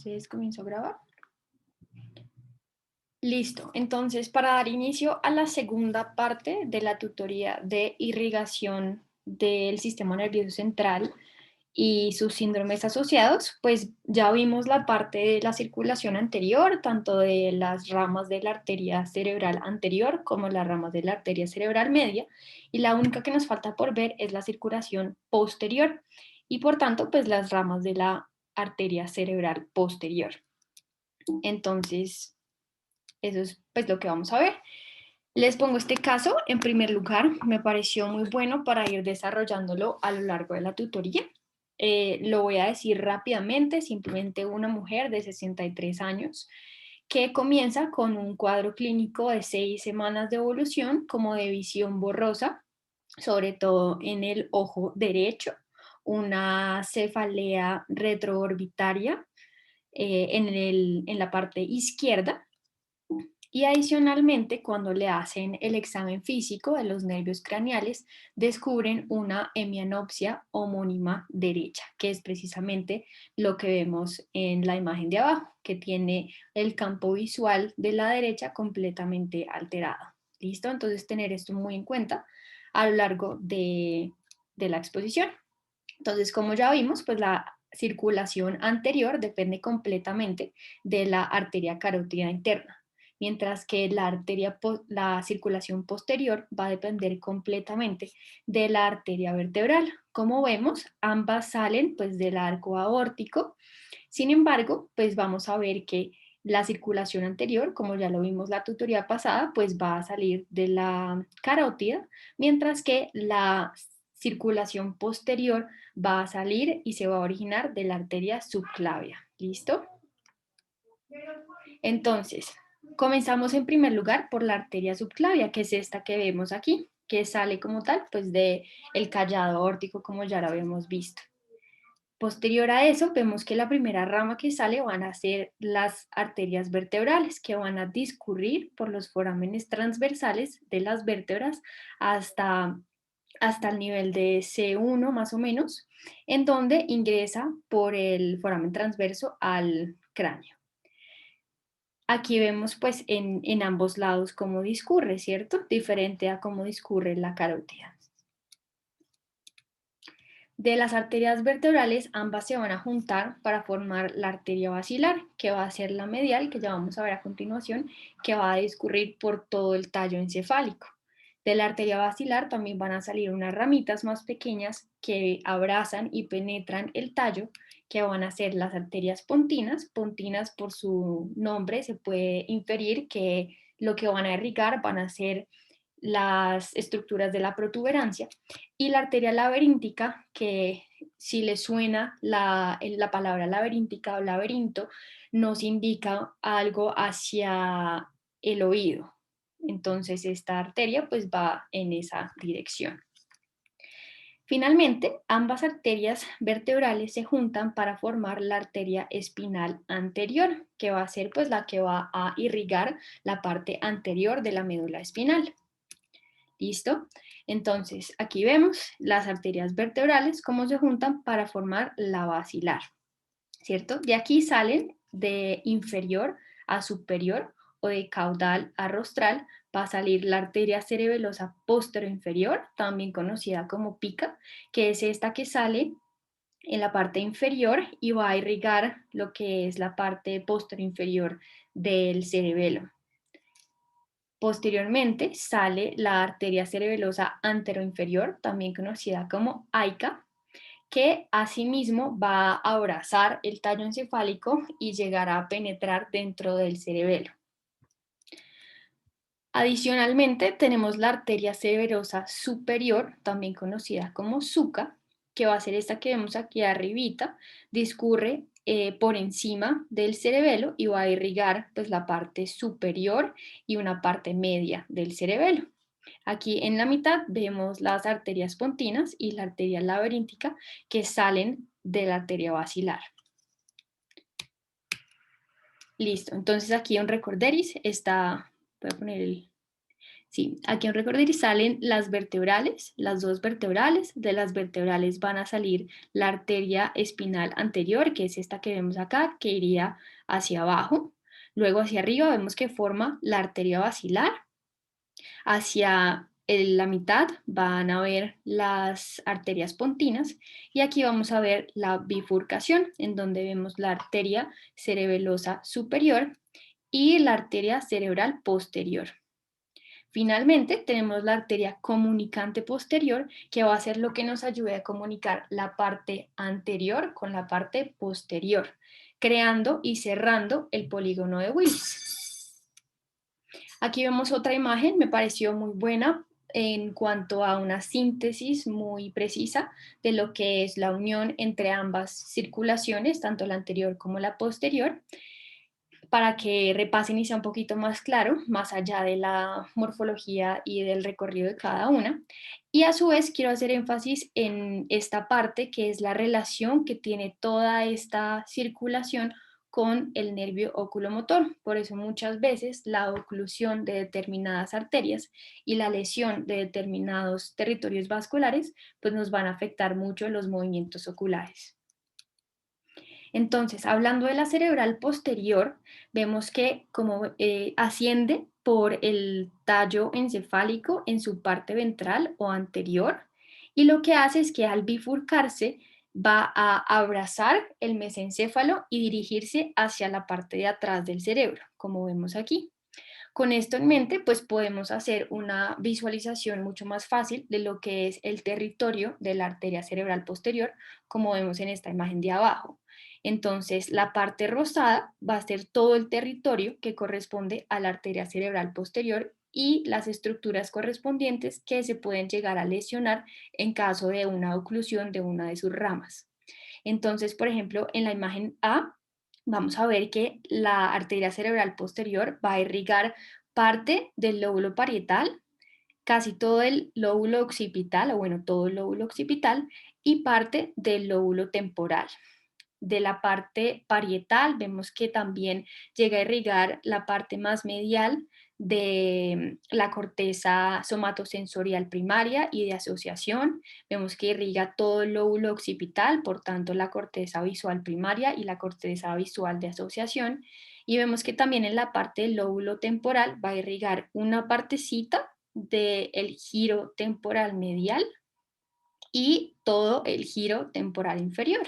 Entonces, comienzo a grabar. Listo. Entonces, para dar inicio a la segunda parte de la tutoría de irrigación del sistema nervioso central y sus síndromes asociados, pues ya vimos la parte de la circulación anterior, tanto de las ramas de la arteria cerebral anterior como las ramas de la arteria cerebral media, y la única que nos falta por ver es la circulación posterior y por tanto, pues las ramas de la arteria cerebral posterior. Entonces, eso es pues lo que vamos a ver. Les pongo este caso en primer lugar, me pareció muy bueno para ir desarrollándolo a lo largo de la tutoría. Lo voy a decir rápidamente, simplemente una mujer de 63 años que comienza con un cuadro clínico de 6 semanas de evolución como de visión borrosa, sobre todo en el ojo derecho, una cefalea retroorbitaria en la parte izquierda. Y adicionalmente, cuando le hacen el examen físico de los nervios craneales, descubren una hemianopsia homónima derecha, que es precisamente lo que vemos en la imagen de abajo, que tiene el campo visual de la derecha completamente alterado. ¿Listo? Entonces, tener esto muy en cuenta a lo largo de la exposición. Entonces, como ya vimos, pues la circulación anterior depende completamente de la arteria carótida interna, mientras que la circulación posterior va a depender completamente de la arteria vertebral. Como vemos, ambas salen pues del arco aórtico. Sin embargo, pues vamos a ver que la circulación anterior, como ya lo vimos la tutoría pasada, pues va a salir de la carótida, mientras que la circulación posterior va a salir y se va a originar de la arteria subclavia. ¿Listo? Entonces, comenzamos en primer lugar por la arteria subclavia, que es esta que vemos aquí, que sale como tal, pues de el callado aórtico, como ya lo habíamos visto. Posterior a eso, vemos que la primera rama que sale van a ser las arterias vertebrales, que van a discurrir por los forámenes transversales de las vértebras hasta el nivel de C1 más o menos, en donde ingresa por el foramen transverso al cráneo. Aquí vemos pues en ambos lados cómo discurre, ¿cierto? Diferente a cómo discurre la carótida. De las arterias vertebrales, ambas se van a juntar para formar la arteria basilar, que va a ser la medial, que ya vamos a ver a continuación, que va a discurrir por todo el tallo encefálico. De la arteria basilar también van a salir unas ramitas más pequeñas que abrazan y penetran el tallo, que van a ser las arterias pontinas. Pontinas, por su nombre, se puede inferir que lo que van a irrigar van a ser las estructuras de la protuberancia, y la arteria laberíntica, que si le suena la palabra laberíntica o laberinto, nos indica algo hacia el oído. Entonces esta arteria pues va en esa dirección. Finalmente, ambas arterias vertebrales se juntan para formar la arteria espinal anterior, que va a ser pues la que va a irrigar la parte anterior de la médula espinal. ¿Listo? Entonces, aquí vemos las arterias vertebrales cómo se juntan para formar la basilar, ¿cierto? De aquí salen de inferior a superior o de caudal a rostral, va a salir la arteria cerebelosa posterior-inferior, también conocida como pica, que es esta que sale en la parte inferior y va a irrigar lo que es la parte posterior-inferior del cerebelo. Posteriormente sale la arteria cerebelosa anteroinferior, también conocida como AICA, que asimismo va a abrazar el tallo encefálico y llegará a penetrar dentro del cerebelo. Adicionalmente tenemos la arteria cerebrosa superior, también conocida como SUCA, que va a ser esta que vemos aquí arribita, discurre por encima del cerebelo y va a irrigar pues, la parte superior y una parte media del cerebelo. Aquí en la mitad vemos las arterias pontinas y la arteria laberíntica que salen de la arteria basilar. Listo, entonces aquí un recorderis está, voy a poner el Sí, aquí en recordar salen las vertebrales, las dos vertebrales. De las vertebrales van a salir la arteria espinal anterior, que es esta que vemos acá, que iría hacia abajo. Luego hacia arriba vemos que forma la arteria basilar. Hacia la mitad van a ver las arterias pontinas y aquí vamos a ver la bifurcación, en donde vemos la arteria cerebelosa superior y la arteria cerebral posterior. Finalmente, tenemos la arteria comunicante posterior, que va a ser lo que nos ayude a comunicar la parte anterior con la parte posterior, creando y cerrando el polígono de Willis. Aquí vemos otra imagen, me pareció muy buena en cuanto a una síntesis muy precisa de lo que es la unión entre ambas circulaciones, tanto la anterior como la posterior, para que repasen y sea un poquito más claro, más allá de la morfología y del recorrido de cada una. Y a su vez quiero hacer énfasis en esta parte que es la relación que tiene toda esta circulación con el nervio oculomotor. Por eso muchas veces la oclusión de determinadas arterias y la lesión de determinados territorios vasculares pues nos van a afectar mucho los movimientos oculares. Entonces, hablando de la cerebral posterior, vemos que como asciende por el tallo encefálico en su parte ventral o anterior, y lo que hace es que al bifurcarse va a abrazar el mesencéfalo y dirigirse hacia la parte de atrás del cerebro, como vemos aquí. Con esto en mente, pues podemos hacer una visualización mucho más fácil de lo que es el territorio de la arteria cerebral posterior, como vemos en esta imagen de abajo. Entonces, la parte rosada va a ser todo el territorio que corresponde a la arteria cerebral posterior y las estructuras correspondientes que se pueden llegar a lesionar en caso de una oclusión de una de sus ramas. Entonces, por ejemplo, en la imagen A, vamos a ver que la arteria cerebral posterior va a irrigar parte del lóbulo parietal, casi todo el lóbulo occipital, o bueno, todo el lóbulo occipital, y parte del lóbulo temporal. De la parte parietal vemos que también llega a irrigar la parte más medial de la corteza somatosensorial primaria y de asociación. Vemos que irriga todo el lóbulo occipital, por tanto la corteza visual primaria y la corteza visual de asociación. Y vemos que también en la parte del lóbulo temporal va a irrigar una partecita del giro temporal medial y todo el giro temporal inferior.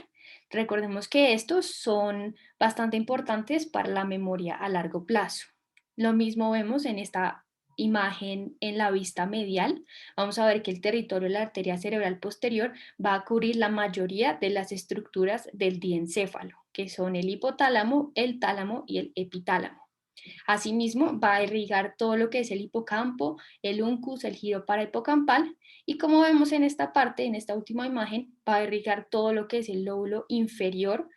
Recordemos que estos son bastante importantes para la memoria a largo plazo. Lo mismo vemos en esta imagen en la vista medial. Vamos a ver que el territorio de la arteria cerebral posterior va a cubrir la mayoría de las estructuras del diencéfalo, que son el hipotálamo, el tálamo y el epitálamo. Asimismo, va a irrigar todo lo que es el hipocampo, el uncus, el giro parahipocampal, y como vemos en esta parte, en esta última imagen, va a irrigar todo lo que es el lóbulo inferior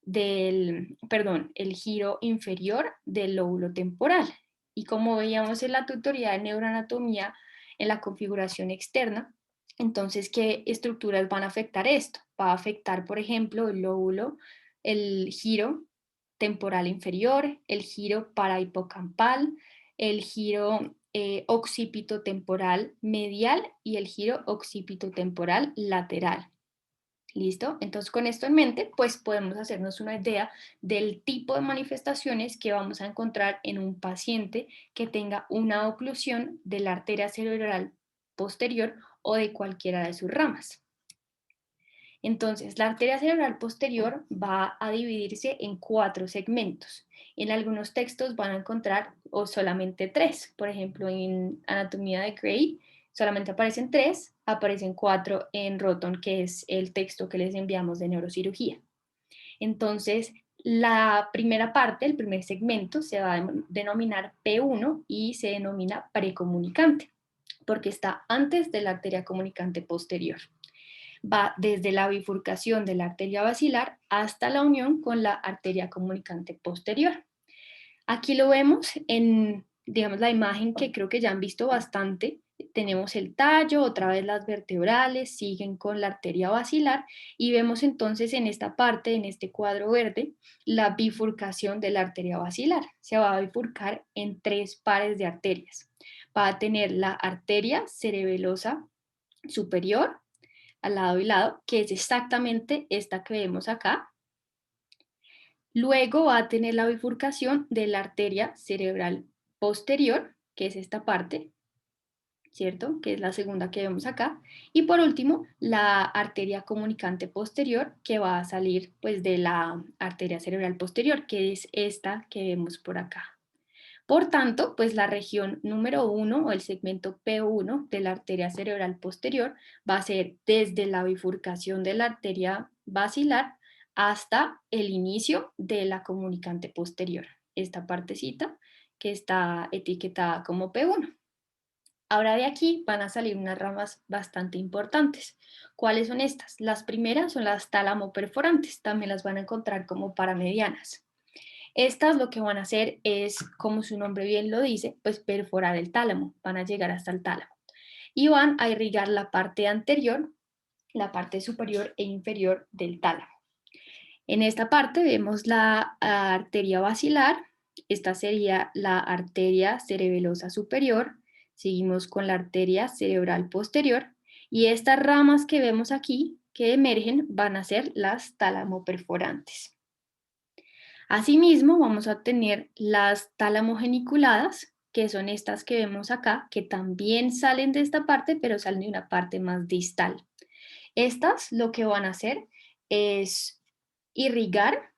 el giro inferior del lóbulo temporal. Y como veíamos en la tutoría de neuroanatomía, en la configuración externa, entonces, ¿qué estructuras van a afectar esto? Va a afectar, por ejemplo, el lóbulo, el giro temporal inferior, el giro parahipocampal, el giro occipitotemporal medial y el giro occipitotemporal lateral. ¿Listo? Entonces, con esto en mente, pues podemos hacernos una idea del tipo de manifestaciones que vamos a encontrar en un paciente que tenga una oclusión de la arteria cerebral posterior o de cualquiera de sus ramas. Entonces, la arteria cerebral posterior va a dividirse en 4 segmentos. En algunos textos van a encontrar o solamente 3. Por ejemplo, en Anatomía de Gray solamente aparecen 3, aparecen 4 en Roton, que es el texto que les enviamos de neurocirugía. Entonces, la primera parte, el primer segmento, se va a denominar P1 y se denomina precomunicante, porque está antes de la arteria comunicante posterior. Va desde la bifurcación de la arteria basilar hasta la unión con la arteria comunicante posterior. Aquí lo vemos en, digamos, la imagen que creo que ya han visto bastante. Tenemos el tallo, otra vez las vertebrales, siguen con la arteria basilar y vemos entonces en esta parte, en este cuadro verde, la bifurcación de la arteria basilar. Se va a bifurcar en 3 pares de arterias. va a tener la arteria cerebelosa superior al lado y lado, que es exactamente esta que vemos acá. Luego va a tener la bifurcación de la arteria cerebral posterior, que es esta parte, ¿cierto? Que es la segunda que vemos acá. Y por último, la arteria comunicante posterior, que va a salir pues de la arteria cerebral posterior, que es esta que vemos por acá. Por tanto, pues la región número 1 o el segmento P1 de la arteria cerebral posterior va a ser desde la bifurcación de la arteria basilar hasta el inicio de la comunicante posterior, esta partecita que está etiquetada como P1. Ahora de aquí van a salir unas ramas bastante importantes. ¿Cuáles son estas? Las primeras son las tálamo perforantes, también las van a encontrar como paramedianas. Estas lo que van a hacer es, como su nombre bien lo dice, pues perforar el tálamo, van a llegar hasta el tálamo y van a irrigar la parte anterior, la parte superior e inferior del tálamo. En esta parte vemos la arteria basilar, esta sería la arteria cerebelosa superior, seguimos con la arteria cerebral posterior y estas ramas que vemos aquí que emergen van a ser las tálamo perforantes. Asimismo, vamos a tener las talamogeniculadas, que son estas que vemos acá, que también salen de esta parte, pero salen de una parte más distal. Estas lo que van a hacer es irrigar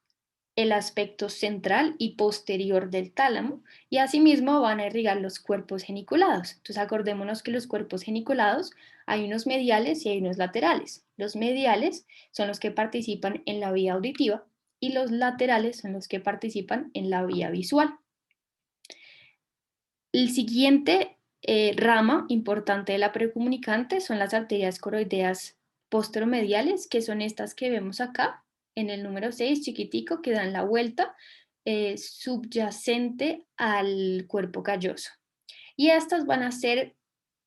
el aspecto central y posterior del tálamo y asimismo van a irrigar los cuerpos geniculados. Entonces acordémonos que los cuerpos geniculados hay unos mediales y hay unos laterales. Los mediales son los que participan en la vía auditiva y los laterales son los que participan en la vía visual. El siguiente rama importante de la precomunicante son las arterias coroideas posteromediales, que son estas que vemos acá, en el número 6, chiquitico, que dan la vuelta subyacente al cuerpo calloso. Y estas van a ser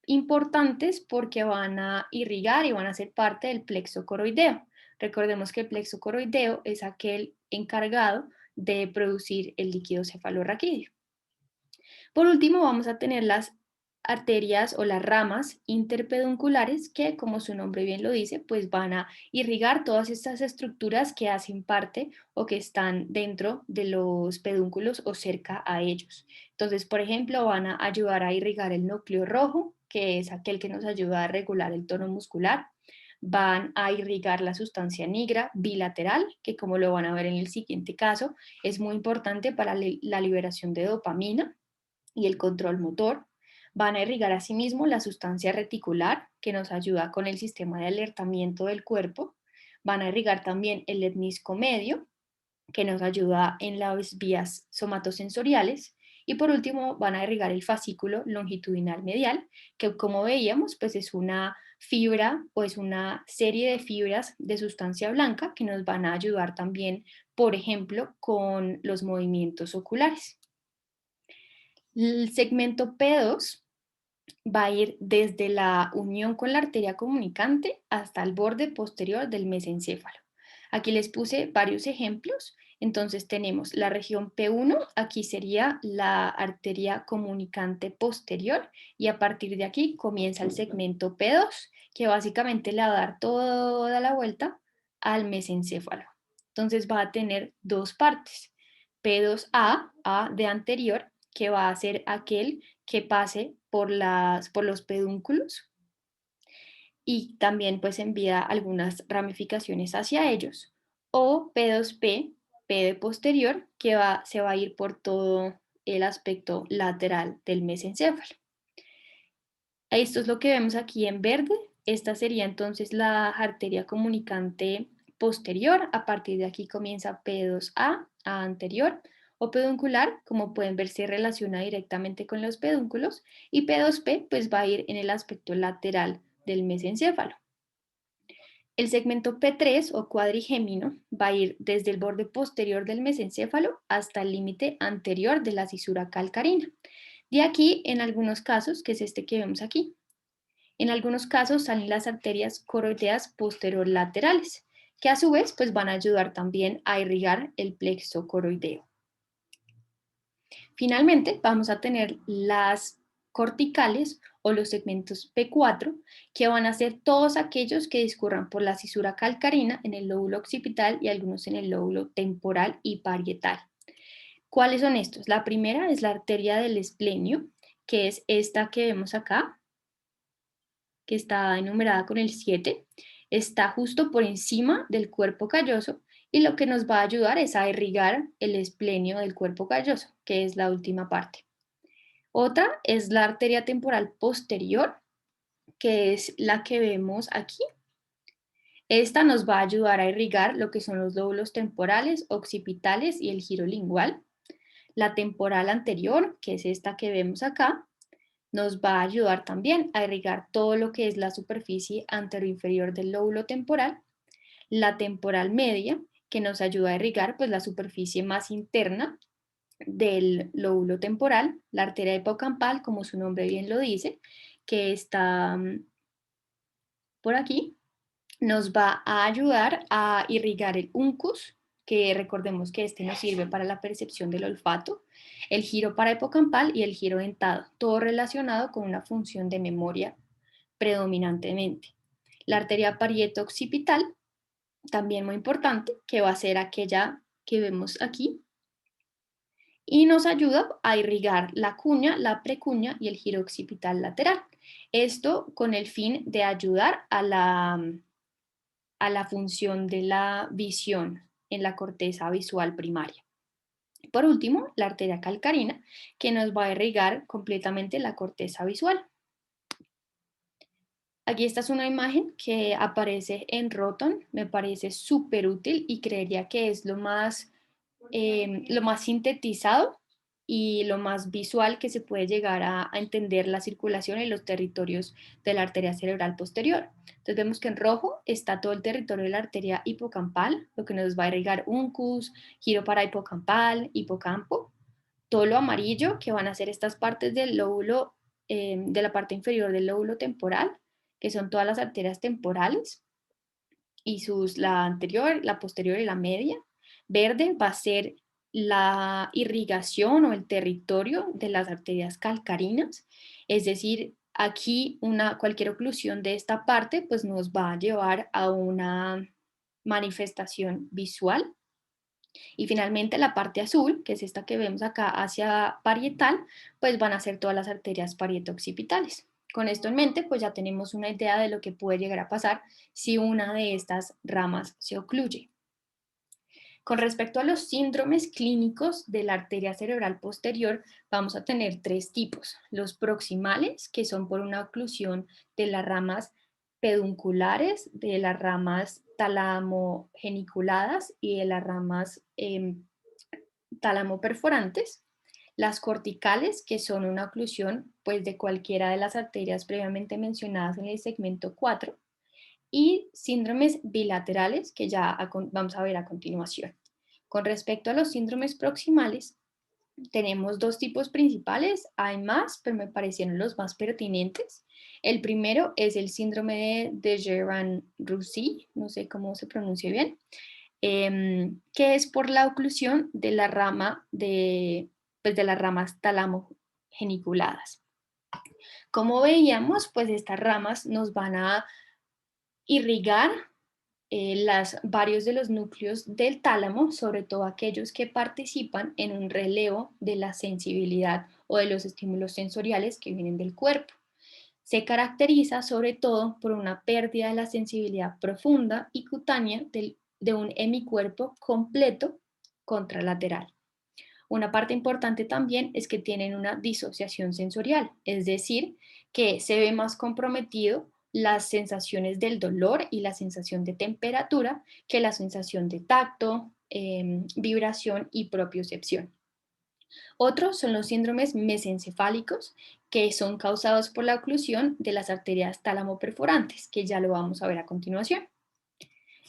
importantes porque van a irrigar y van a ser parte del plexo coroideo. Recordemos que el plexo coroideo es aquel encargado de producir el líquido cefalorraquídeo. Por último, vamos a tener las arterias o las ramas interpedunculares que, como su nombre bien lo dice, pues van a irrigar todas estas estructuras que hacen parte o que están dentro de los pedúnculos o cerca a ellos. Entonces, por ejemplo, van a ayudar a irrigar el núcleo rojo, que es aquel que nos ayuda a regular el tono muscular. Van a irrigar la sustancia negra bilateral, que como lo van a ver en el siguiente caso, es muy importante para la liberación de dopamina y el control motor. Van a irrigar asimismo la sustancia reticular, que nos ayuda con el sistema de alertamiento del cuerpo. Van a irrigar también el etnisco medio, que nos ayuda en las vías somatosensoriales. Y por último, van a irrigar el fascículo longitudinal medial, que como veíamos, pues es una fibra o es una serie de fibras de sustancia blanca que nos van a ayudar también, por ejemplo, con los movimientos oculares. El segmento P2 va a ir desde la unión con la arteria comunicante hasta el borde posterior del mesencéfalo. Aquí les puse varios ejemplos. Entonces tenemos la región P1, aquí sería la arteria comunicante posterior y a partir de aquí comienza el segmento P2, que básicamente le va a dar toda la vuelta al mesencéfalo. Entonces va a tener dos partes. P2A, A de anterior, que va a ser aquel que pase por los pedúnculos y también pues envía algunas ramificaciones hacia ellos. O P2P, P de posterior, que se va a ir por todo el aspecto lateral del mesencéfalo. Esto es lo que vemos aquí en verde. Esta sería entonces la arteria comunicante posterior. A partir de aquí comienza P2A, A anterior, o peduncular, como pueden ver, se relaciona directamente con los pedúnculos, y P2P pues va a ir en el aspecto lateral del mesencéfalo. El segmento P3 o cuadrigémino va a ir desde el borde posterior del mesencéfalo hasta el límite anterior de la cisura calcarina. De aquí, en algunos casos, que es este que vemos aquí, en algunos casos salen las arterias coroideas posterolaterales, que a su vez pues van a ayudar también a irrigar el plexo coroideo. Finalmente, vamos a tener las corticales o los segmentos P4, que van a ser todos aquellos que discurran por la cisura calcarina en el lóbulo occipital y algunos en el lóbulo temporal y parietal. ¿Cuáles son estos? La primera es la arteria del esplenio, que es esta que vemos acá, que está enumerada con el 7, está justo por encima del cuerpo calloso y lo que nos va a ayudar es a irrigar el esplenio del cuerpo calloso, que es la última parte. Otra es la arteria temporal posterior, que es la que vemos aquí. Esta nos va a ayudar a irrigar lo que son los lóbulos temporales, occipitales y el giro lingual. La temporal anterior, que es esta que vemos acá, nos va a ayudar también a irrigar todo lo que es la superficie anteroinferior del lóbulo temporal. La temporal media, que nos ayuda a irrigar pues, la superficie más interna del lóbulo temporal, la arteria hipocampal, como su nombre bien lo dice, que está por aquí, nos va a ayudar a irrigar el uncus, que recordemos que este nos sirve para la percepción del olfato, el giro parahipocampal y el giro dentado, todo relacionado con una función de memoria predominantemente. La arteria parieto-occipital, también muy importante, que va a ser aquella que vemos aquí, y nos ayuda a irrigar la cuña, la precuña y el giro occipital lateral. Esto con el fin de ayudar a la función de la visión en la corteza visual primaria. Por último, la arteria calcarina, que nos va a irrigar completamente la corteza visual. Aquí esta es una imagen que aparece en Roton, me parece súper útil y creería que es lo más sintetizado y lo más visual que se puede llegar a entender la circulación en los territorios de la arteria cerebral posterior. Entonces vemos que en rojo está todo el territorio de la arteria hipocampal, lo que nos va a irrigar uncus, giro parahipocampal, hipocampo. Todo lo amarillo, que van a ser estas partes del lóbulo, de la parte inferior del lóbulo temporal, que son todas las arterias temporales, y la anterior, la posterior y la media. Verde va a ser la irrigación o el territorio de las arterias calcarinas, es decir, aquí cualquier oclusión de esta parte pues nos va a llevar a una manifestación visual. Y finalmente la parte azul, que es esta que vemos acá hacia parietal, pues van a ser todas las arterias parieto-occipitales. Con esto en mente, pues ya tenemos una idea de lo que puede llegar a pasar si una de estas ramas se ocluye. Con respecto a los síndromes clínicos de la arteria cerebral posterior, vamos a tener tres tipos. Los proximales, que son por una oclusión de las ramas pedunculares, de las ramas talamogeniculadas y de las ramas talamoperforantes. Las corticales, que son una oclusión pues, de cualquiera de las arterias previamente mencionadas en el segmento 4, y síndromes bilaterales, que ya vamos a ver a continuación. Con respecto a los síndromes proximales, tenemos dos tipos principales, hay más, pero me parecieron los más pertinentes. El primero es el síndrome de Degeran-Roussy, no sé cómo se pronuncia bien, que es por la oclusión de la rama pues de las ramas talamogeniculadas. Como veíamos, pues estas ramas nos van a irrigar varios de los núcleos del tálamo, sobre todo aquellos que participan en un relevo de la sensibilidad o de los estímulos sensoriales que vienen del cuerpo. Se caracteriza sobre todo por una pérdida de la sensibilidad profunda y cutánea de un hemicuerpo completo contralateral. Una parte importante también es que tienen una disociación sensorial, es decir, que se ve más comprometido las sensaciones del dolor y la sensación de temperatura que la sensación de tacto, vibración y propiocepción. Otros son los síndromes mesencefálicos, que son causados por la oclusión de las arterias tálamo-perforantes, que ya lo vamos a ver a continuación.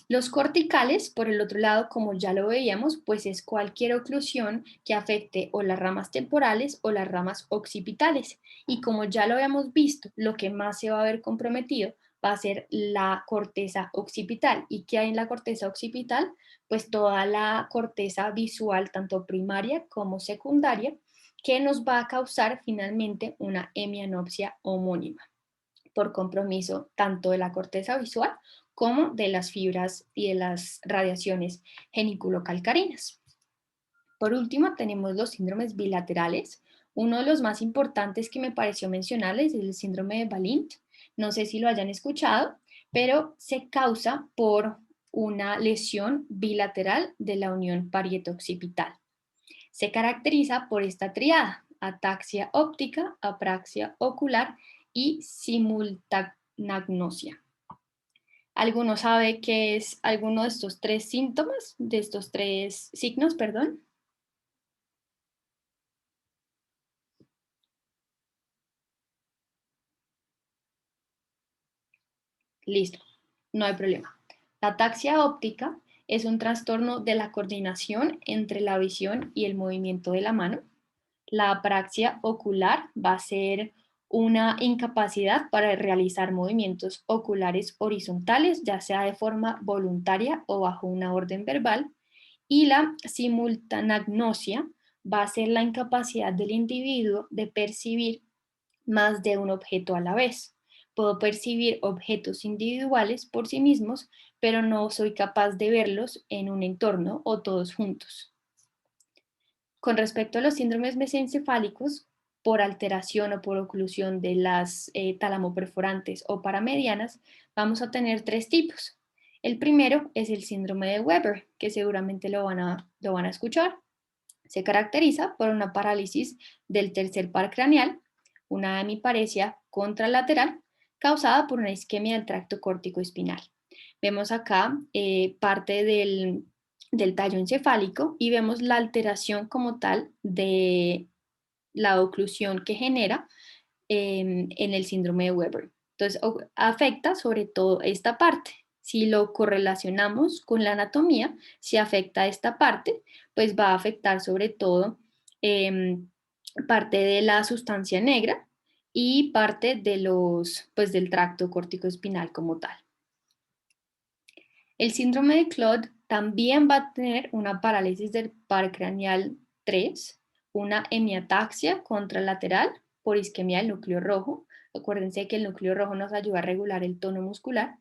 Los corticales, por el otro lado, como ya lo veíamos, pues es cualquier oclusión que afecte o las ramas temporales o las ramas occipitales. Y como ya lo habíamos visto, lo que más se va a ver comprometido va a ser la corteza occipital. ¿Y qué hay en la corteza occipital? Pues toda la corteza visual, tanto primaria como secundaria, que nos va a causar finalmente una hemianopsia homónima por compromiso tanto de la corteza visual como de las fibras y de las radiaciones geniculocalcarinas. Por último, tenemos los síndromes bilaterales. Uno de los más importantes que me pareció mencionarles es el síndrome de Valint. No sé si lo hayan escuchado, pero se causa por una lesión bilateral de la unión parieto-occipital. Se caracteriza por esta triada: ataxia óptica, apraxia ocular y simultanagnosia. ¿Alguno sabe qué es alguno de estos tres síntomas, de estos tres signos, perdón? Listo, no hay problema. La ataxia óptica es un trastorno de la coordinación entre la visión y el movimiento de la mano. La apraxia ocular va a ser una incapacidad para realizar movimientos oculares horizontales, ya sea de forma voluntaria o bajo una orden verbal. Y la simultanagnosia va a ser la incapacidad del individuo de percibir más de un objeto a la vez. Puedo percibir objetos individuales por sí mismos, pero no soy capaz de verlos en un entorno o todos juntos. Con respecto a los síndromes mesencefálicos, por alteración o por oclusión de las talamoperforantes o paramedianas, vamos a tener tres tipos. El primero es el síndrome de Weber, que seguramente lo van a escuchar. Se caracteriza por una parálisis del tercer par craneal, una hemiparesia contralateral causada por una isquemia del tracto córtico espinal. Vemos acá parte del tallo encefálico y vemos la alteración como tal de la oclusión que genera en el síndrome de Weber. Entonces, afecta sobre todo esta parte. Si lo correlacionamos con la anatomía, si afecta esta parte, pues va a afectar sobre todo parte de la sustancia negra y parte de pues del tracto córtico-espinal como tal. El síndrome de Claude también va a tener una parálisis del par craneal 3, una hemiataxia contralateral por isquemia del núcleo rojo. Acuérdense que el núcleo rojo nos ayuda a regular el tono muscular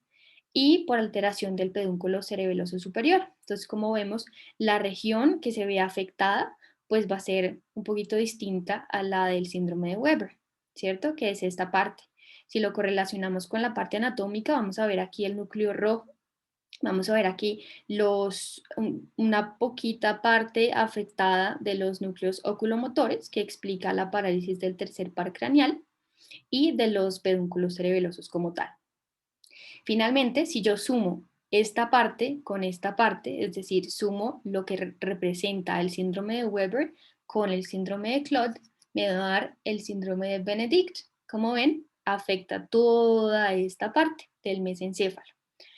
y por alteración del pedúnculo cerebeloso superior. Entonces, como vemos, la región que se ve afectada pues va a ser un poquito distinta a la del síndrome de Weber, ¿cierto? Que es esta parte. Si lo correlacionamos con la parte anatómica, vamos a ver aquí el núcleo rojo. Vamos a ver aquí una poquita parte afectada de los núcleos oculomotores que explica la parálisis del tercer par craneal y de los pedúnculos cerebelosos como tal. Finalmente, si yo sumo esta parte con esta parte, es decir, sumo lo que representa el síndrome de Weber con el síndrome de Claude, me va a dar el síndrome de Benedict. Como ven, afecta toda esta parte del mesencéfalo.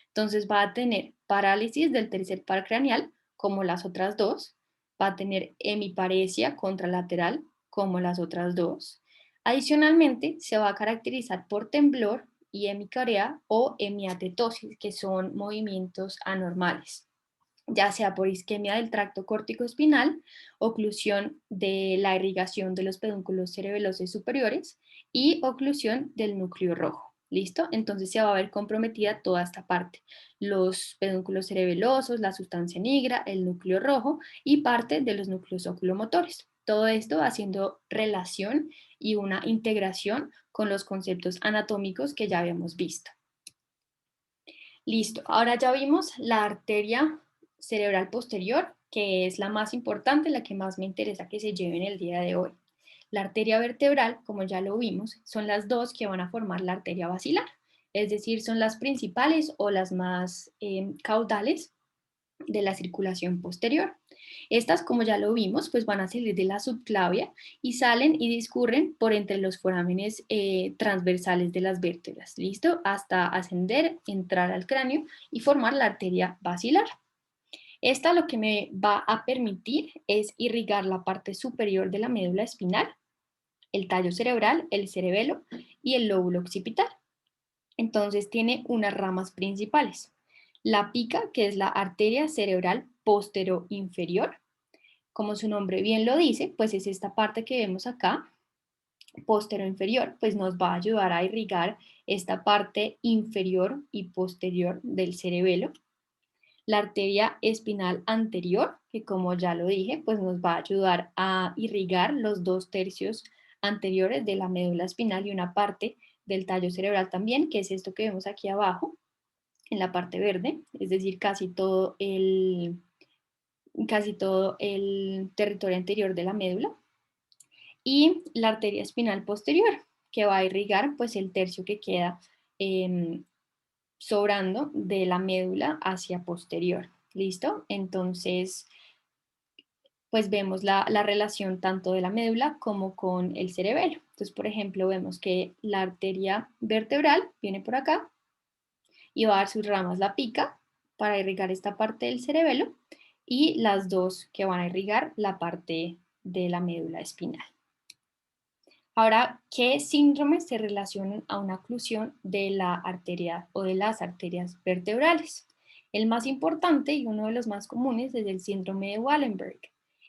Entonces va a tener parálisis del tercer par craneal, como las otras dos, va a tener hemiparesia contralateral, como las otras dos. Adicionalmente, se va a caracterizar por temblor y hemicorea o hemiatetosis, que son movimientos anormales, ya sea por isquemia del tracto córtico espinal, oclusión de la irrigación de los pedúnculos cerebelosos superiores y oclusión del núcleo rojo. ¿Listo? Entonces se va a ver comprometida toda esta parte, los pedúnculos cerebelosos, la sustancia negra, el núcleo rojo y parte de los núcleos oculomotores. Todo esto haciendo relación y una integración con los conceptos anatómicos que ya habíamos visto. Listo, ahora ya vimos la arteria cerebral posterior, que es la más importante, la que más me interesa que se lleve en el día de hoy. La arteria vertebral, como ya lo vimos, son las dos que van a formar la arteria basilar, es decir, son las principales o las más caudales de la circulación posterior. Estas, como ya lo vimos, pues van a salir de la subclavia y salen y discurren por entre los forámenes transversales de las vértebras, ¿listo? Hasta ascender, entrar al cráneo y formar la arteria basilar. Esta lo que me va a permitir es irrigar la parte superior de la médula espinal, el tallo cerebral, el cerebelo y el lóbulo occipital. Entonces tiene unas ramas principales. La pica, que es la arteria cerebral postero-inferior, Como su nombre bien lo dice, pues es esta parte que vemos acá, posterior inferior, pues nos va a ayudar a irrigar esta parte inferior y posterior del cerebelo. La arteria espinal anterior, que como ya lo dije, pues nos va a ayudar a irrigar los 2/3 anteriores de la médula espinal y una parte del tallo cerebral también, que es esto que vemos aquí abajo, en la parte verde, es decir, casi todo el territorio anterior de la médula. Y la arteria espinal posterior, que va a irrigar pues el tercio que queda eh, sobrando de la médula hacia posterior. ¿Listo? Entonces, pues vemos la relación tanto de la médula como con el cerebelo. Entonces, por ejemplo, vemos que la arteria vertebral viene por acá y va a dar sus ramas la pica para irrigar esta parte del cerebelo y las dos que van a irrigar la parte de la médula espinal. Ahora, ¿qué síndromes se relacionan a una oclusión de la arteria o de las arterias vertebrales? El más importante y uno de los más comunes es el síndrome de Wallenberg.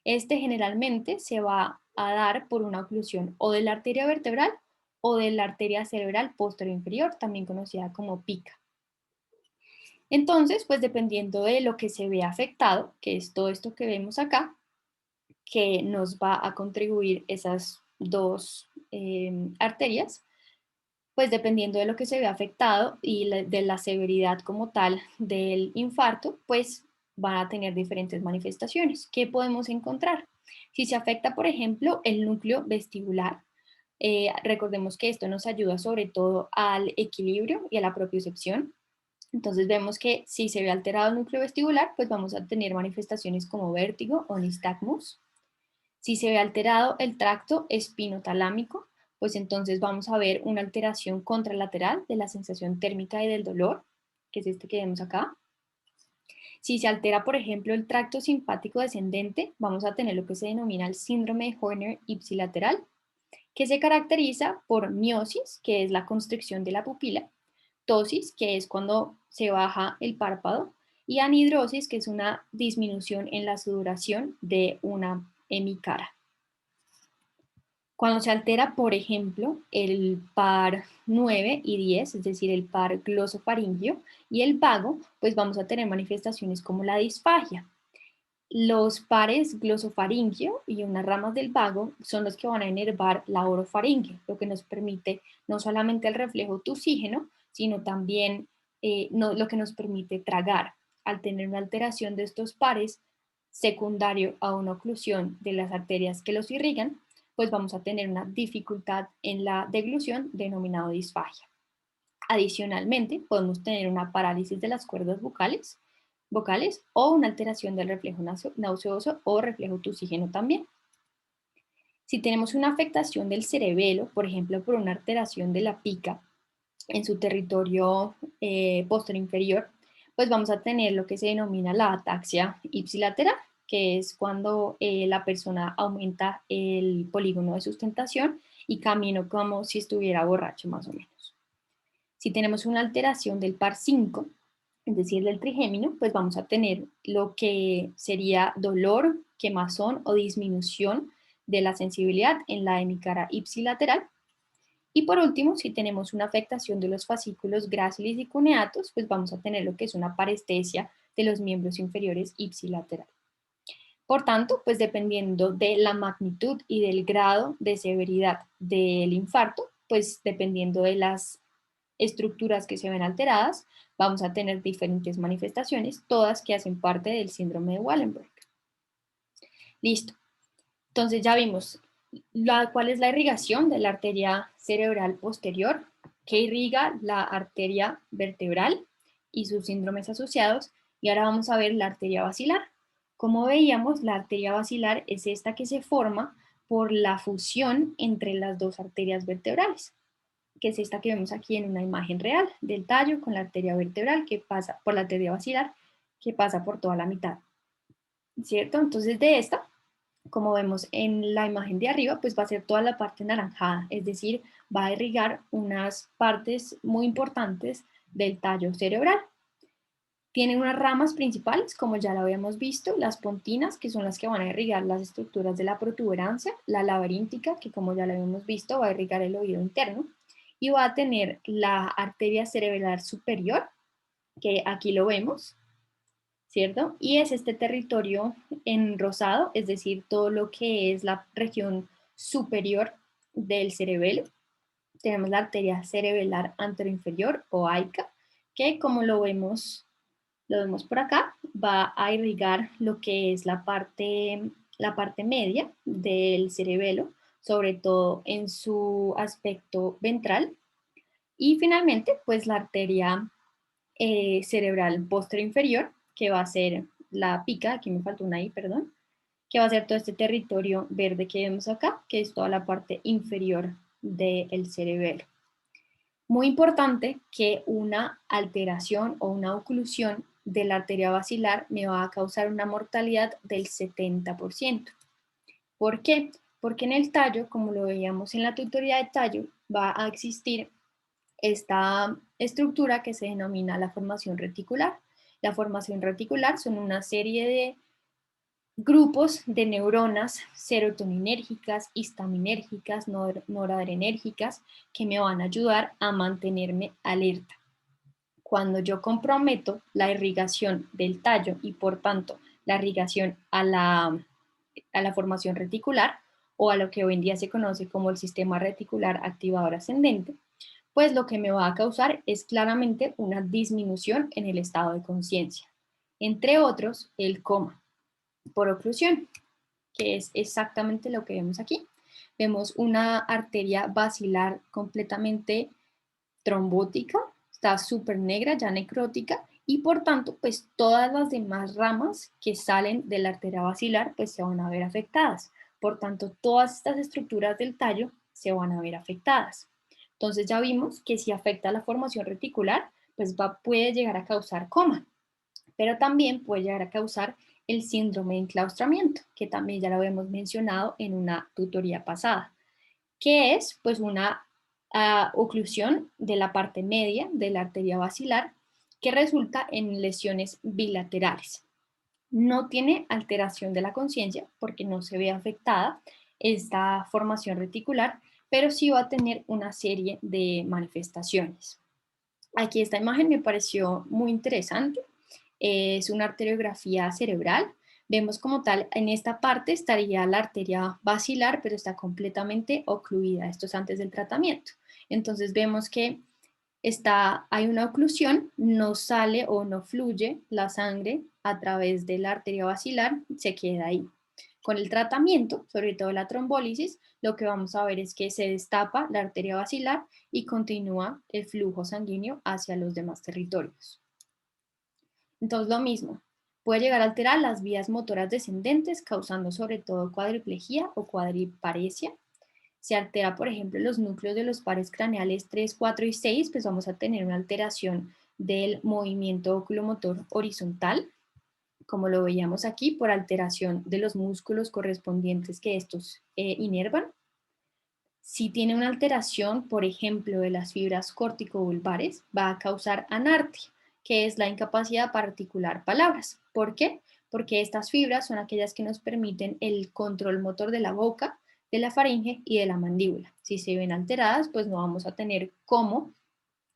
Este generalmente se va a dar por una oclusión o de la arteria vertebral o de la arteria cerebral posterior inferior, también conocida como PICA. Entonces, pues dependiendo de lo que se vea afectado, que es todo esto que vemos acá, que nos va a contribuir esas dos arterias, pues dependiendo de lo que se ve afectado y de la severidad como tal del infarto, pues van a tener diferentes manifestaciones. ¿Qué podemos encontrar? Si se afecta, por ejemplo, el núcleo vestibular, recordemos que esto nos ayuda sobre todo al equilibrio y a la propiocepción. Entonces vemos que si se ve alterado el núcleo vestibular, pues vamos a tener manifestaciones como vértigo o nistagmus. Si se ve alterado el tracto espinotalámico, pues entonces vamos a ver una alteración contralateral de la sensación térmica y del dolor, que es este que vemos acá. Si se altera, por ejemplo, el tracto simpático descendente, vamos a tener lo que se denomina el síndrome de Horner ipsilateral, que se caracteriza por miosis, que es la constricción de la pupila, ptosis, que es cuando se baja el párpado, y anhidrosis, que es una disminución en la sudoración de una hemicara. Cuando se altera, por ejemplo, el par 9 y 10, es decir, el par glosofaringio y el vago, pues vamos a tener manifestaciones como la disfagia. Los pares glosofaringio y unas ramas del vago son los que van a inervar la orofaringe, lo que nos permite no solamente el reflejo tuxígeno, sino también lo que nos permite tragar. Al tener una alteración de estos pares, secundario a una oclusión de las arterias que los irrigan, pues vamos a tener una dificultad en la deglución denominado disfagia. Adicionalmente, podemos tener una parálisis de las cuerdas vocales o una alteración del reflejo nauseoso o reflejo tuxígeno también. Si tenemos una afectación del cerebelo, por ejemplo, por una alteración de la pica en su territorio posterior inferior, pues vamos a tener lo que se denomina la ataxia ipsilateral, que es cuando la persona aumenta el polígono de sustentación y camina como si estuviera borracho más o menos. Si tenemos una alteración del par 5, es decir, del trigémino, pues vamos a tener lo que sería dolor, quemazón o disminución de la sensibilidad en la hemicara ipsilateral. Y por último, si tenemos una afectación de los fascículos gracilis y cuneatos, pues vamos a tener lo que es una parestesia de los miembros inferiores ipsilateral. Por tanto, pues dependiendo de la magnitud y del grado de severidad del infarto, pues dependiendo de las estructuras que se ven alteradas, vamos a tener diferentes manifestaciones, todas que hacen parte del síndrome de Wallenberg. Listo. Entonces ya vimos cuál es la irrigación de la arteria cerebral posterior, que irriga la arteria vertebral y sus síndromes asociados. Y ahora vamos a ver la arteria basilar. Como veíamos, la arteria basilar es esta que se forma por la fusión entre las dos arterias vertebrales, que es esta que vemos aquí en una imagen real del tallo con la arteria vertebral que pasa por la arteria basilar, que pasa por toda la mitad, ¿cierto? Entonces de esta, como vemos en la imagen de arriba, pues va a ser toda la parte anaranjada, es decir, va a irrigar unas partes muy importantes del tallo cerebral. Tiene unas ramas principales, como ya lo habíamos visto, las pontinas, que son las que van a irrigar las estructuras de la protuberancia, la laberíntica, que como ya lo habíamos visto, va a irrigar el oído interno, y va a tener la arteria cerebral superior, que aquí lo vemos, ¿cierto? Y es este territorio en rosado, es decir, todo lo que es la región superior del cerebelo. Tenemos la arteria cerebelar anteroinferior o AICA, que como lo vemos por acá, va a irrigar lo que es la parte media del cerebelo, sobre todo en su aspecto ventral. Y finalmente, pues la arteria cerebral posterior inferior, que va a ser la pica, aquí me faltó una I, perdón, que va a ser todo este territorio verde que vemos acá, que es toda la parte inferior del cerebelo. Muy importante que una alteración o una oclusión de la arteria basilar me va a causar una mortalidad del 70%. ¿Por qué? Porque en el tallo, como lo veíamos en la tutoría de tallo, va a existir esta estructura que se denomina la formación reticular. La formación reticular son una serie de grupos de neuronas serotoninérgicas, histaminérgicas, noradrenérgicas, que me van a ayudar a mantenerme alerta. Cuando yo comprometo la irrigación del tallo y por tanto la irrigación a la formación reticular o a lo que hoy en día se conoce como el sistema reticular activador ascendente, pues lo que me va a causar es claramente una disminución en el estado de conciencia, entre otros el coma por oclusión, que es exactamente lo que vemos aquí. Vemos una arteria basilar completamente trombótica, está súper negra, ya necrótica, y por tanto, pues todas las demás ramas que salen de la arteria basilar, pues se van a ver afectadas. Por tanto, todas estas estructuras del tallo se van a ver afectadas. Entonces ya vimos que si afecta la formación reticular, pues puede llegar a causar coma, pero también puede llegar a causar el síndrome de enclaustramiento, que también ya lo habíamos mencionado en una tutoría pasada, que es pues una oclusión de la parte media de la arteria basilar que resulta en lesiones bilaterales. No tiene alteración de la conciencia porque no se ve afectada esta formación reticular, pero sí va a tener una serie de manifestaciones. Aquí esta imagen me pareció muy interesante. Es una arteriografía cerebral. Vemos como tal, en esta parte estaría la arteria basilar, pero está completamente ocluida. Esto es antes del tratamiento. Entonces vemos que hay una oclusión, no sale o no fluye la sangre a través de la arteria basilar, se queda ahí. Con el tratamiento, sobre todo la trombólisis, lo que vamos a ver es que se destapa la arteria basilar y continúa el flujo sanguíneo hacia los demás territorios. Entonces, lo mismo, puede llegar a alterar las vías motoras descendentes, causando sobre todo cuadriplegia o cuadriparesia. Se altera, por ejemplo, los núcleos de los pares craneales 3, 4 y 6, pues vamos a tener una alteración del movimiento oculomotor horizontal, como lo veíamos aquí, por alteración de los músculos correspondientes que estos inervan. Si tiene una alteración, por ejemplo, de las fibras corticovulvares, va a causar anartia, que es la incapacidad para articular palabras. ¿Por qué? Porque estas fibras son aquellas que nos permiten el control motor de la boca, de la faringe y de la mandíbula. Si se ven alteradas, pues no vamos a tener cómo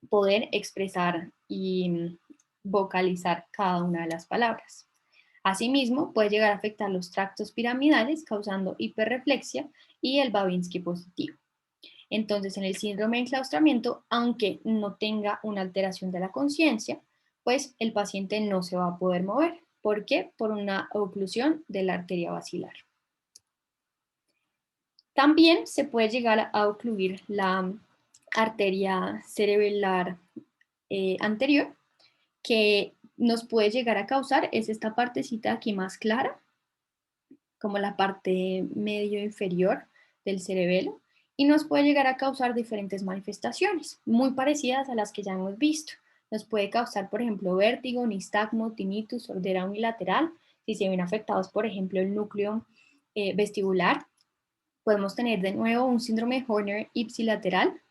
poder expresar y vocalizar cada una de las palabras. Asimismo, puede llegar a afectar los tractos piramidales, causando hiperreflexia y el Babinski positivo. Entonces, en el síndrome de enclaustramiento, aunque no tenga una alteración de la conciencia, pues el paciente no se va a poder mover. ¿Por qué? Por una oclusión de la arteria basilar. También se puede llegar a ocluir la arteria cerebelar anterior, que nos puede llegar a causar es esta partecita aquí más clara, como la parte medio inferior del cerebelo, y nos puede llegar a causar diferentes manifestaciones, muy parecidas a las que ya hemos visto. Nos puede causar, por ejemplo, vértigo, nistagmo, tinnitus, sordera unilateral, si se ven afectados, por ejemplo, el núcleo vestibular. Podemos tener de nuevo un síndrome de Horner ipsilateral,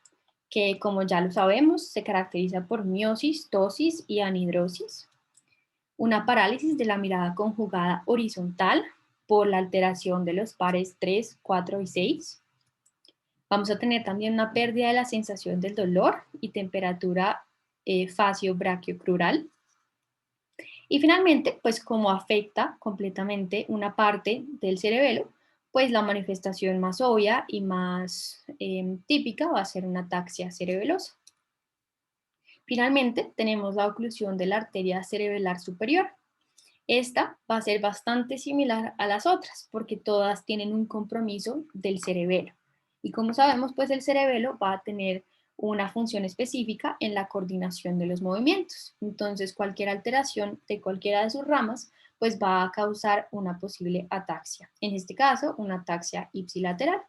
que como ya lo sabemos, se caracteriza por miosis, tosis y anhidrosis. una parálisis de la mirada conjugada horizontal por la alteración de los pares 3, 4 y 6. Vamos a tener también una pérdida de la sensación del dolor y temperatura facio-brachiocrural. Y finalmente, pues como afecta completamente una parte del cerebelo, pues la manifestación más obvia y más típica va a ser una ataxia cerebelosa. Finalmente, tenemos la oclusión de la arteria cerebelar superior. Esta va a ser bastante similar a las otras, porque todas tienen un compromiso del cerebelo. Y como sabemos, pues el cerebelo va a tener una función específica en la coordinación de los movimientos. Entonces, cualquier alteración de cualquiera de sus ramas, pues va a causar una posible ataxia. En este caso, una ataxia ipsilateral,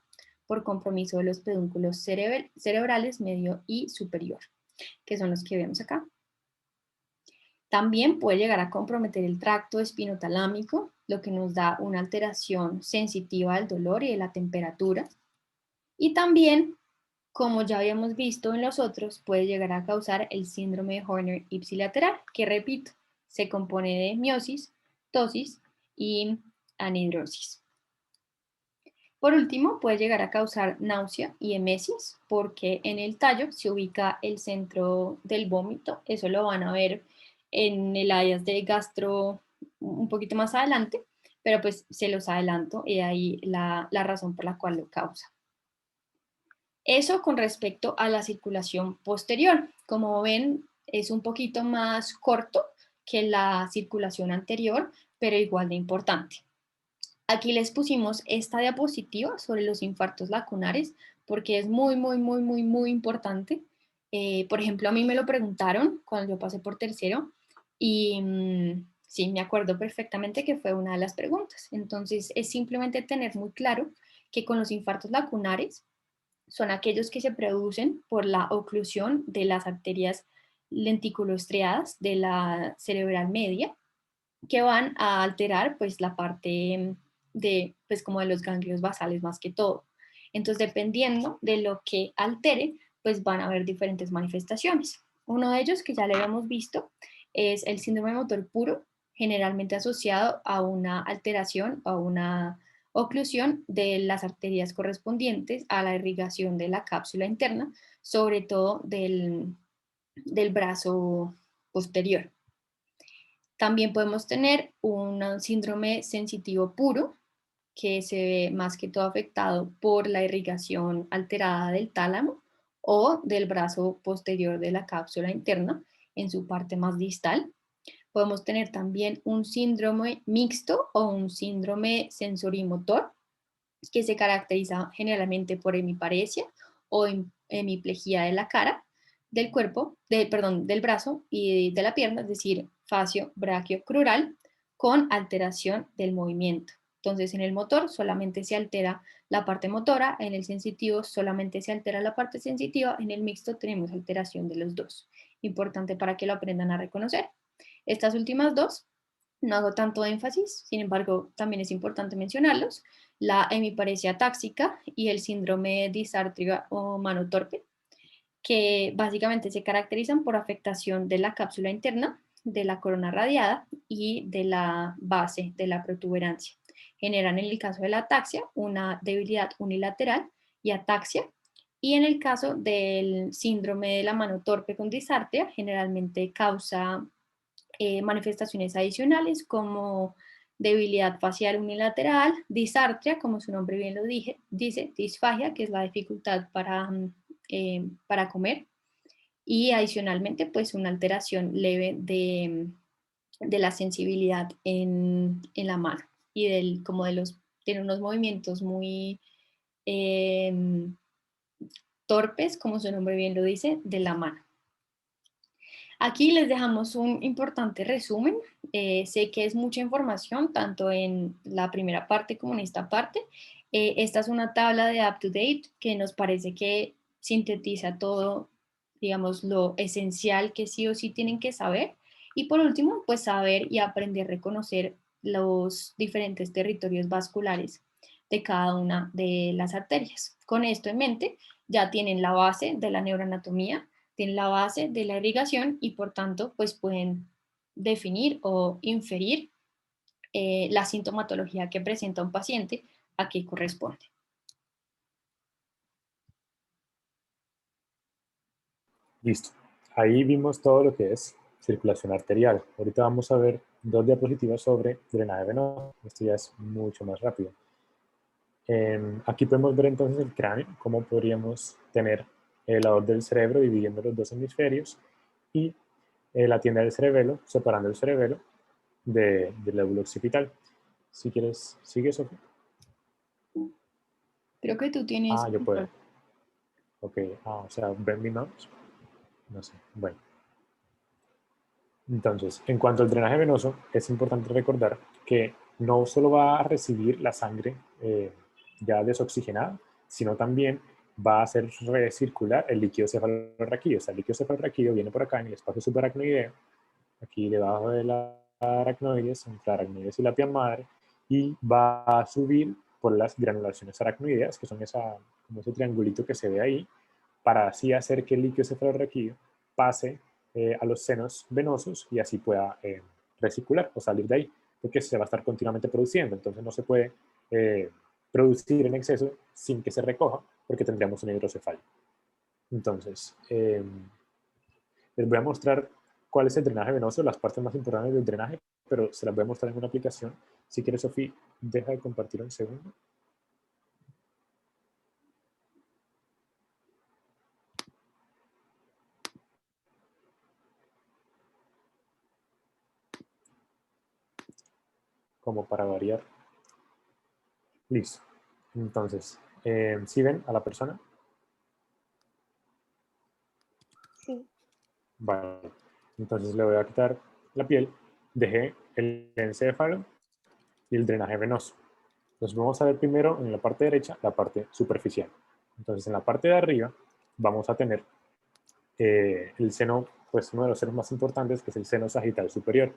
por compromiso de los pedúnculos cerebrales medio y superior, que son los que vemos acá. También puede llegar a comprometer el tracto espinotalámico, lo que nos da una alteración sensitiva del dolor y de la temperatura. Y también, como ya habíamos visto en los otros, puede llegar a causar el síndrome de Horner ipsilateral, que repito, se compone de miosis, tosis y anhidrosis. Por último, puede llegar a causar náusea y emesis, porque en el tallo se ubica el centro del vómito. Eso lo van a ver en el área de gastro un poquito más adelante, pero pues se los adelanto y ahí la razón por la cual lo causa. Eso con respecto a la circulación posterior. Como ven, es un poquito más corto que la circulación anterior, pero igual de importante. Aquí les pusimos esta diapositiva sobre los infartos lacunares porque es muy importante. Por ejemplo, a mí me lo preguntaron cuando yo pasé por tercero y sí, me acuerdo perfectamente que fue una de las preguntas. Entonces, es simplemente tener muy claro que con los infartos lacunares son aquellos que se producen por la oclusión de las arterias lenticulostriadas de la cerebral media que van a alterar pues la parte de pues como de los ganglios basales más que todo. Entonces, dependiendo de lo que altere, pues van a haber diferentes manifestaciones. Uno de ellos que ya le habíamos visto es el síndrome motor puro, generalmente asociado a una alteración o una oclusión de las arterias correspondientes a la irrigación de la cápsula interna, sobre todo del brazo posterior. También podemos tener un síndrome sensitivo puro, que se ve más que todo afectado por la irrigación alterada del tálamo o del brazo posterior de la cápsula interna en su parte más distal. Podemos tener también un síndrome mixto o un síndrome sensorimotor, que se caracteriza generalmente por hemiparesia o hemiplegia de la cara, del cuerpo, perdón, del brazo y de la pierna, es decir, facio braquio crural, con alteración del movimiento. Entonces, en el motor solamente se altera la parte motora, en el sensitivo solamente se altera la parte sensitiva, en el mixto tenemos alteración de los dos. Importante para que lo aprendan a reconocer. Estas últimas dos no hago tanto énfasis, sin embargo, también es importante mencionarlos, la hemiparesia táxica y el síndrome disártrica o mano torpe, que básicamente se caracterizan por afectación de la cápsula interna, de la corona radiada y de la base de la protuberancia. Generan en el caso de la ataxia una debilidad unilateral y ataxia, y en el caso del síndrome de la mano torpe con disartria, generalmente causa manifestaciones adicionales como debilidad facial unilateral, disartria, como su nombre bien lo dice, disfagia, que es la dificultad para comer, y adicionalmente pues una alteración leve de la sensibilidad en la mano y como tiene unos movimientos muy eh, torpes, como su nombre bien lo dice, de la mano. Aquí les dejamos un importante resumen. Sé que es mucha información, tanto en la primera parte como en esta parte. Esta es una tabla de up-to-date que nos parece que sintetiza todo, digamos, lo esencial que sí o sí tienen que saber. Y por último, pues saber y aprender a reconocer los diferentes territorios vasculares de cada una de las arterias. Con esto en mente, ya tienen la base de la neuroanatomía, tienen la base de la irrigación y por tanto pues pueden definir o inferir la sintomatología que presenta un paciente a qué corresponde. Listo. Ahí vimos todo lo que es circulación arterial. Ahorita vamos a ver dos diapositivas sobre drenaje venoso. Esto ya es mucho más rápido. Aquí podemos ver entonces el cráneo, cómo podríamos tener el labor del cerebro dividiendo los dos hemisferios y la tienda del cerebelo, separando el cerebelo del lóbulo occipital. Si quieres, sigue, Sofía. Creo que tú tienes Ah, yo puedo. control. Ok, o sea, ven mi mouse. No sé, bueno. Entonces, en cuanto al drenaje venoso, es importante recordar que no solo va a recibir la sangre ya desoxigenada, sino también va a hacer recircular el líquido cefalorraquídeo. O sea, el líquido cefalorraquídeo viene por acá en el espacio subaracnoideo, aquí debajo de la aracnoides, entre la aracnoides y la pia madre, y va a subir por las granulaciones aracnoideas, que son como ese triangulito que se ve ahí, para así hacer que el líquido cefalorraquídeo pase a los senos venosos y así pueda recircular o salir de ahí, porque se va a estar continuamente produciendo, entonces no se puede producir en exceso sin que se recoja, porque tendríamos una hidrocefalia. Entonces, les voy a mostrar cuál es el drenaje venoso, las partes más importantes del drenaje, pero se las voy a mostrar en una aplicación. Si quieres, Sofía, deja de compartir un segundo. Como para variar. Listo. Entonces, ¿sí ven a la persona? Sí. Vale. Entonces le voy a quitar la piel, dejé el encéfalo y el drenaje venoso. Entonces vamos a ver primero en la parte derecha la parte superficial. Entonces en la parte de arriba vamos a tener el seno, pues uno de los senos más importantes, que es el seno sagital superior.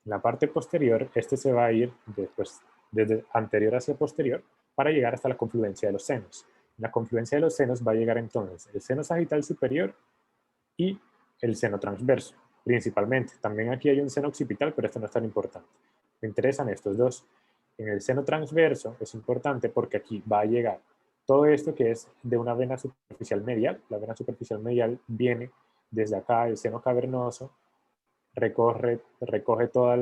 En la parte posterior, este se va a ir después, desde anterior hacia posterior para llegar hasta la confluencia de los senos. En la confluencia de los senos va a llegar entonces el seno sagital superior y el seno transverso, principalmente. También aquí hay un seno occipital, pero esto no es tan importante. Me interesan estos dos. En el seno transverso es importante porque aquí va a llegar todo esto que es de una vena superficial medial. La vena superficial medial viene desde acá, el seno cavernoso, recoge toda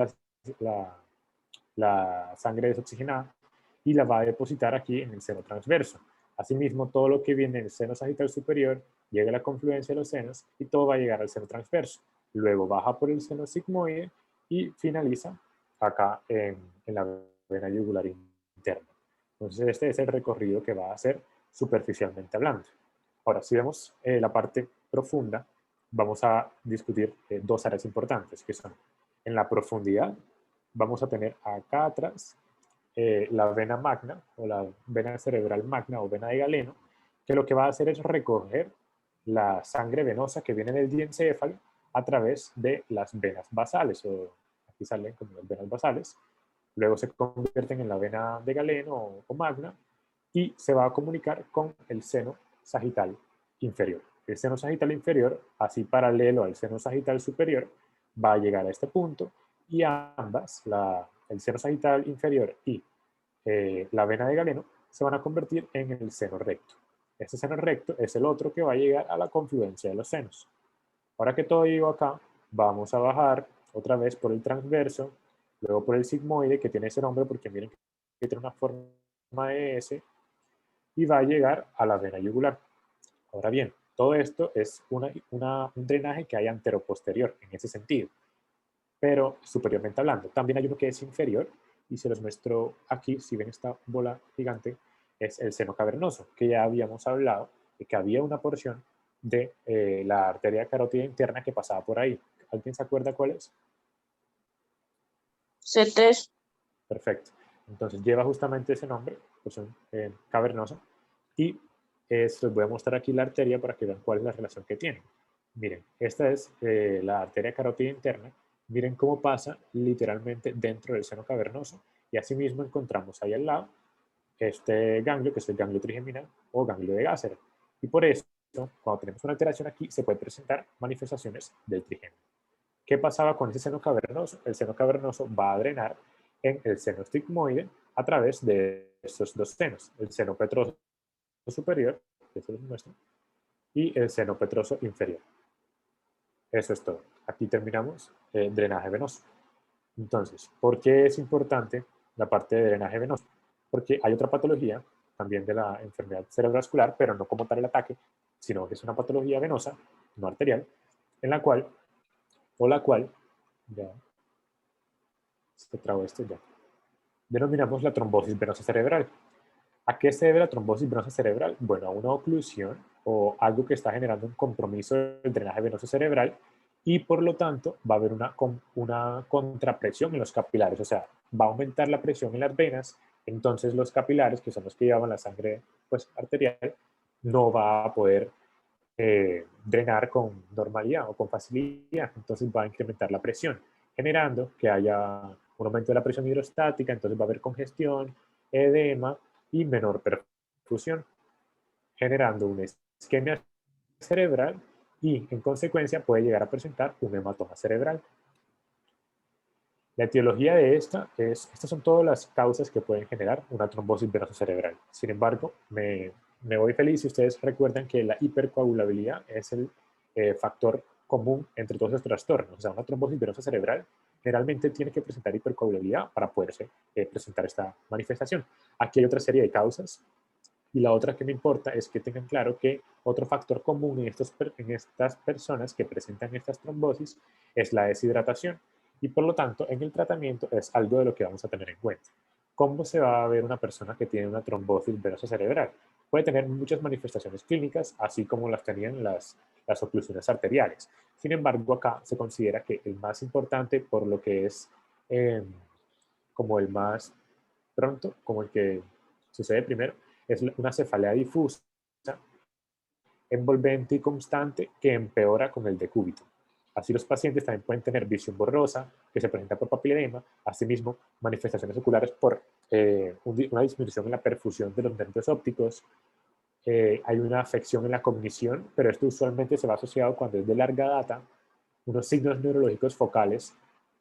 la sangre desoxigenada y la va a depositar aquí en el seno transverso. Asimismo, todo lo que viene del seno sagital superior llega a la confluencia de los senos y todo va a llegar al seno transverso. Luego baja por el seno sigmoide y finaliza acá en la vena yugular interna. Entonces, este es el recorrido que va a hacer superficialmente hablando. Ahora, si vemos la parte profunda, vamos a discutir dos áreas importantes, que son en la profundidad, vamos a tener acá atrás la vena magna o la vena cerebral magna o vena de Galeno, que lo que va a hacer es recoger la sangre venosa que viene del diencéfalo a través de las venas basales, o aquí salen como las venas basales, luego se convierten en la vena de Galeno o magna y se va a comunicar con el seno sagital inferior. El seno sagital inferior, así paralelo al seno sagital superior, va a llegar a este punto y ambas, el seno sagital inferior y la vena de Galeno, se van a convertir en el seno recto. Este seno recto es el otro que va a llegar a la confluencia de los senos. Ahora que todo llegó acá, vamos a bajar otra vez por el transverso, luego por el sigmoide, que tiene ese nombre porque miren que tiene una forma de S, y va a llegar a la vena yugular. Ahora bien, todo esto es un drenaje que hay anteroposterior en ese sentido, pero superiormente hablando. También hay uno que es inferior, y se los muestro aquí, si ven esta bola gigante, es el seno cavernoso, que ya habíamos hablado de que había una porción de la arteria carótida interna que pasaba por ahí. ¿Alguien se acuerda cuál es? C3. Perfecto. Entonces lleva justamente ese nombre, porción cavernosa, y les voy a mostrar aquí la arteria para que vean cuál es la relación que tiene. Miren, esta es la arteria carótida interna. Miren cómo pasa literalmente dentro del seno cavernoso, y asimismo encontramos ahí al lado este ganglio, que es el ganglio trigeminal o ganglio de Gásser. Y por eso, cuando tenemos una alteración aquí, se pueden presentar manifestaciones del trigémino. ¿Qué pasaba con ese seno cavernoso? El seno cavernoso va a drenar en el seno estigmoide a través de estos dos senos, el seno petroso superior, que se los muestro, y el seno petroso inferior. Eso es todo. Aquí terminamos el drenaje venoso. Entonces, ¿por qué es importante la parte de drenaje venoso? Porque hay otra patología también de la enfermedad cerebrovascular, pero no como tal el ataque, sino que es una patología venosa, no arterial, en la cual, ya, se trabó esto ya, denominamos la trombosis venosa cerebral. ¿A qué se debe la trombosis venosa cerebral? Bueno, a una oclusión o algo que está generando un compromiso del drenaje venoso cerebral y por lo tanto va a haber una contrapresión en los capilares, o sea, va a aumentar la presión en las venas, entonces los capilares, que son los que llevan la sangre pues, arterial, no va a poder drenar con normalidad o con facilidad, entonces va a incrementar la presión, generando que haya un aumento de la presión hidrostática, entonces va a haber congestión, edema y menor perfusión, generando una isquemia cerebral y en consecuencia puede llegar a presentar un hematoma cerebral. La etiología de estas son todas las causas que pueden generar una trombosis venosa cerebral. Sin embargo, me voy feliz si ustedes recuerdan que la hipercoagulabilidad es el factor común entre todos los trastornos. O sea, una trombosis venosa cerebral generalmente tiene que presentar hipercoagulabilidad para poderse presentar esta manifestación. Aquí hay otra serie de causas y la otra que me importa es que tengan claro que otro factor común en estas personas que presentan estas trombosis es la deshidratación y por lo tanto en el tratamiento es algo de lo que vamos a tener en cuenta. ¿Cómo se va a ver una persona que tiene una trombosis venosa cerebral? Puede tener muchas manifestaciones clínicas, así como las tenían las oclusiones arteriales. Sin embargo, acá se considera que el más importante, por lo que es como el más pronto, como el que sucede primero, es una cefalea difusa, envolvente y constante que empeora con el decúbito. Así los pacientes también pueden tener visión borrosa, que se presenta por papiledema, asimismo manifestaciones oculares por una disminución en la perfusión de los nervios ópticos, hay una afección en la cognición, pero esto usualmente se va asociado cuando es de larga data, unos signos neurológicos focales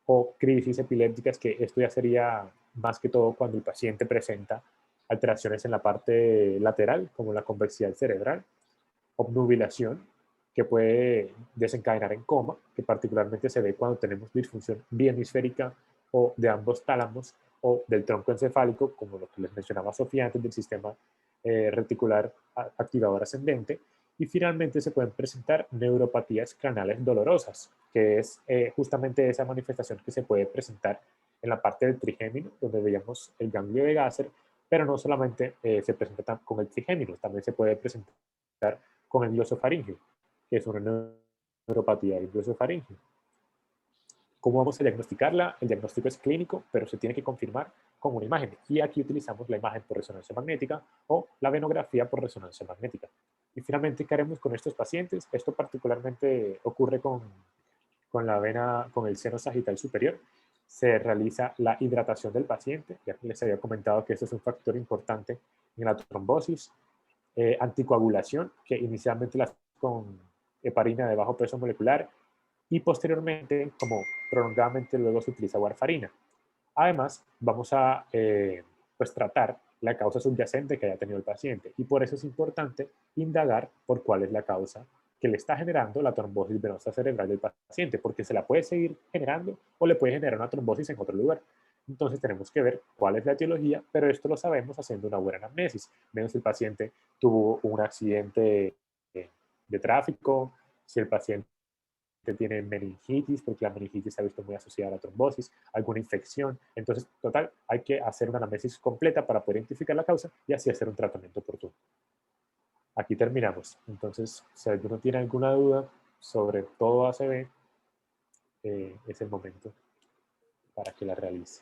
o crisis epilépticas, que esto ya sería más que todo cuando el paciente presenta alteraciones en la parte lateral, como la convexidad cerebral, obnubilación, que puede desencadenar en coma, que particularmente se ve cuando tenemos disfunción biemisférica o de ambos tálamos o del tronco encefálico, como lo que les mencionaba Sofía antes del sistema reticular activador ascendente. Y finalmente se pueden presentar neuropatías craneales dolorosas, que es justamente esa manifestación que se puede presentar en la parte del trigémino, donde veíamos el ganglio de Gasser, pero no solamente se presenta con el trigémino, también se puede presentar con el glosofaringio, que es una neuropatía del glosofaringio. ¿Cómo vamos a diagnosticarla? El diagnóstico es clínico, pero se tiene que confirmar con una imagen. Y aquí utilizamos la imagen por resonancia magnética o la venografía por resonancia magnética. Y finalmente, ¿qué haremos con estos pacientes? Esto particularmente ocurre con la vena, con el seno sagital superior. Se realiza la hidratación del paciente. Ya les había comentado que este es un factor importante en la trombosis. Anticoagulación, que inicialmente la con heparina de bajo peso molecular y posteriormente, como prolongadamente luego se utiliza warfarina. Además, vamos a pues tratar la causa subyacente que haya tenido el paciente y por eso es importante indagar por cuál es la causa que le está generando la trombosis venosa cerebral del paciente, porque se la puede seguir generando o le puede generar una trombosis en otro lugar. Entonces tenemos que ver cuál es la etiología, pero esto lo sabemos haciendo una buena anamnesis. Vemos si el paciente tuvo un accidente de tráfico, si el paciente tiene meningitis, porque la meningitis se ha visto muy asociada a la trombosis, alguna infección. Entonces, total, hay que hacer una anamnesis completa para poder identificar la causa y así hacer un tratamiento oportuno. Aquí terminamos. Entonces, si alguno tiene alguna duda sobre todo ACV, es el momento para que la realice.